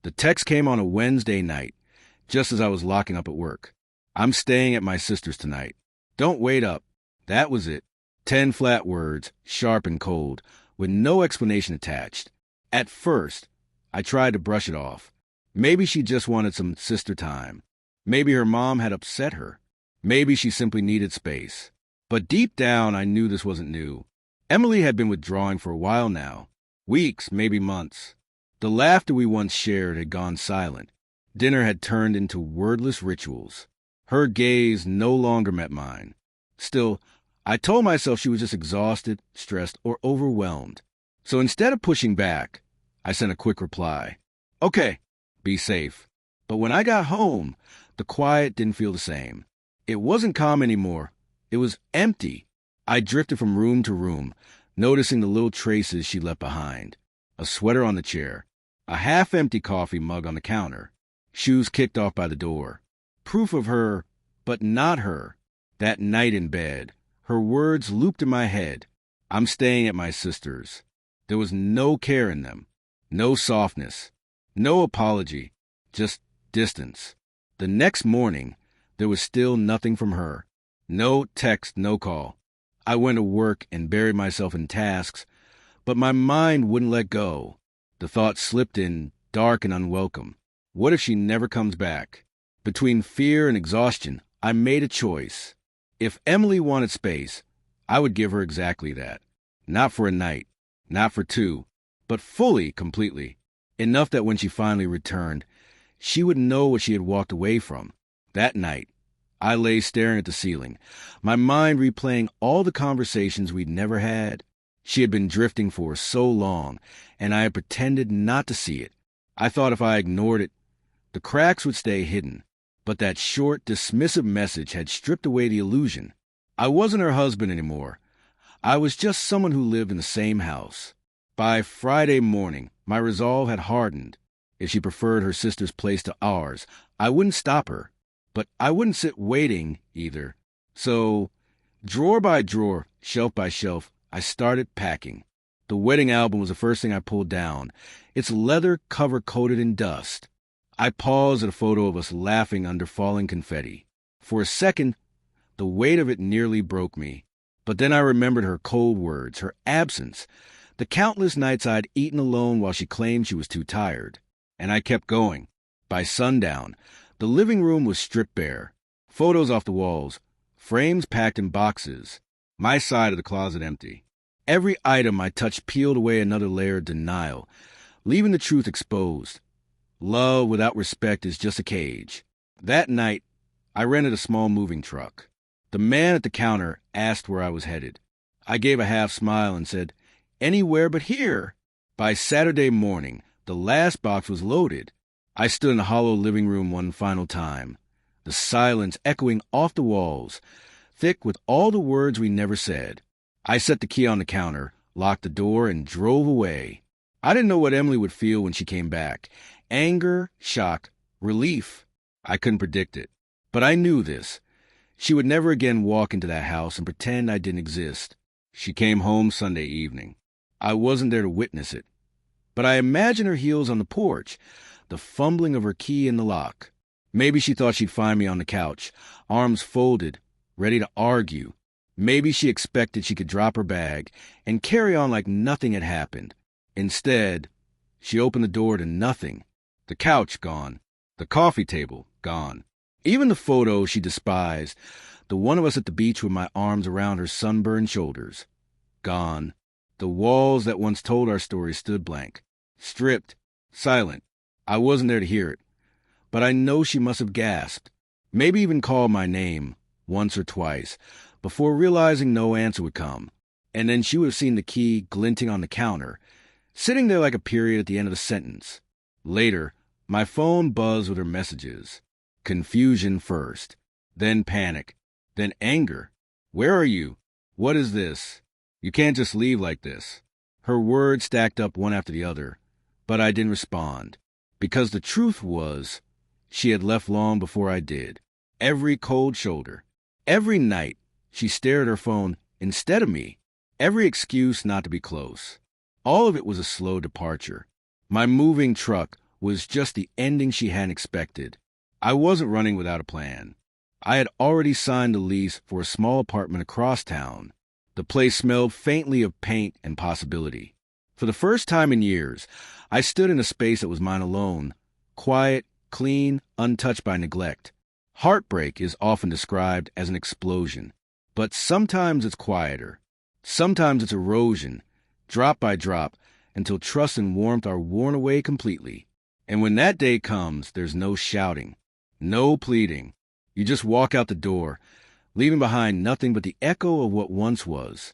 The text came on a Wednesday night, just as I was locking up at work. I'm staying at my sister's tonight. Don't wait up. That was it. 10 flat words, sharp and cold, with no explanation attached. At first, I tried to brush it off. Maybe she just wanted some sister time. Maybe her mom had upset her. Maybe she simply needed space. But deep down, I knew this wasn't new. Emily had been withdrawing for a while now. Weeks, maybe months. The laughter we once shared had gone silent. Dinner had turned into wordless rituals. Her gaze no longer met mine. Still, I told myself she was just exhausted, stressed, or overwhelmed. So instead of pushing back, I sent a quick reply. Okay, be safe. But when I got home, the quiet didn't feel the same. It wasn't calm anymore. It was empty. I drifted from room to room, noticing the little traces she left behind. A sweater on the chair, a half-empty coffee mug on the counter, shoes kicked off by the door. Proof of her, but not her. That night in bed, her words looped in my head. I'm staying at my sister's. There was no care in them, no softness, no apology, just distance. The next morning, there was still nothing from her. No text, no call. I went to work and buried myself in tasks, but my mind wouldn't let go. The thought slipped in, dark and unwelcome. What if she never comes back? Between fear and exhaustion, I made a choice. If Emily wanted space, I would give her exactly that. Not for a night, not for two, but fully, completely. Enough that when she finally returned, she would know what she had walked away from. That night, I lay staring at the ceiling, my mind replaying all the conversations we'd never had. She had been drifting for so long, and I had pretended not to see it. I thought if I ignored it, the cracks would stay hidden. But that short, dismissive message had stripped away the illusion. I wasn't her husband anymore. I was just someone who lived in the same house. By Friday morning, my resolve had hardened. If she preferred her sister's place to ours, I wouldn't stop her. But I wouldn't sit waiting, either. So, drawer by drawer, shelf by shelf, I started packing. The wedding album was the first thing I pulled down, its leather cover coated in dust. I paused at a photo of us laughing under falling confetti. For a second, the weight of it nearly broke me. But then I remembered her cold words, her absence, the countless nights I'd eaten alone while she claimed she was too tired. And I kept going. By sundown, the living room was stripped bare. Photos off the walls, frames packed in boxes, my side of the closet empty. Every item I touched peeled away another layer of denial, leaving the truth exposed. Love without respect is just a cage. That night, I rented a small moving truck. The man at the counter asked where I was headed. I gave a half smile and said, "Anywhere but here." By Saturday morning, the last box was loaded. I stood in the hollow living room one final time, the silence echoing off the walls, thick with all the words we never said. I set the key on the counter, locked the door, and drove away. I didn't know what Emily would feel when she came back. Anger, shock, relief. I couldn't predict it. But I knew this. She would never again walk into that house and pretend I didn't exist. She came home Sunday evening. I wasn't there to witness it. But I imagined her heels on the porch, the fumbling of her key in the lock. Maybe she thought she'd find me on the couch, arms folded, ready to argue. Maybe she expected she could drop her bag and carry on like nothing had happened. Instead, she opened the door to nothing. The couch gone. The coffee table gone. Even the photo she despised, the one of us at the beach with my arms around her sunburned shoulders. Gone. The walls that once told our story stood blank. Stripped. Silent. I wasn't there to hear it. But I know she must have gasped. Maybe even called my name, once or twice, before realizing no answer would come. And then she would have seen the key glinting on the counter, sitting there like a period at the end of the sentence. Later, my phone buzzed with her messages. Confusion first, then panic, then anger. Where are you? What is this? You can't just leave like this. Her words stacked up one after the other, but I didn't respond. Because the truth was, she had left long before I did. Every cold shoulder. Every night, she stared at her phone instead of me. Every excuse not to be close. All of it was a slow departure. My moving truck, was just the ending she hadn't expected. I wasn't running without a plan. I had already signed a lease for a small apartment across town. The place smelled faintly of paint and possibility. For the first time in years, I stood in a space that was mine alone, quiet, clean, untouched by neglect. Heartbreak is often described as an explosion, but sometimes it's quieter. Sometimes it's erosion, drop by drop, until trust and warmth are worn away completely. And when that day comes, there's no shouting, no pleading. You just walk out the door, leaving behind nothing but the echo of what once was.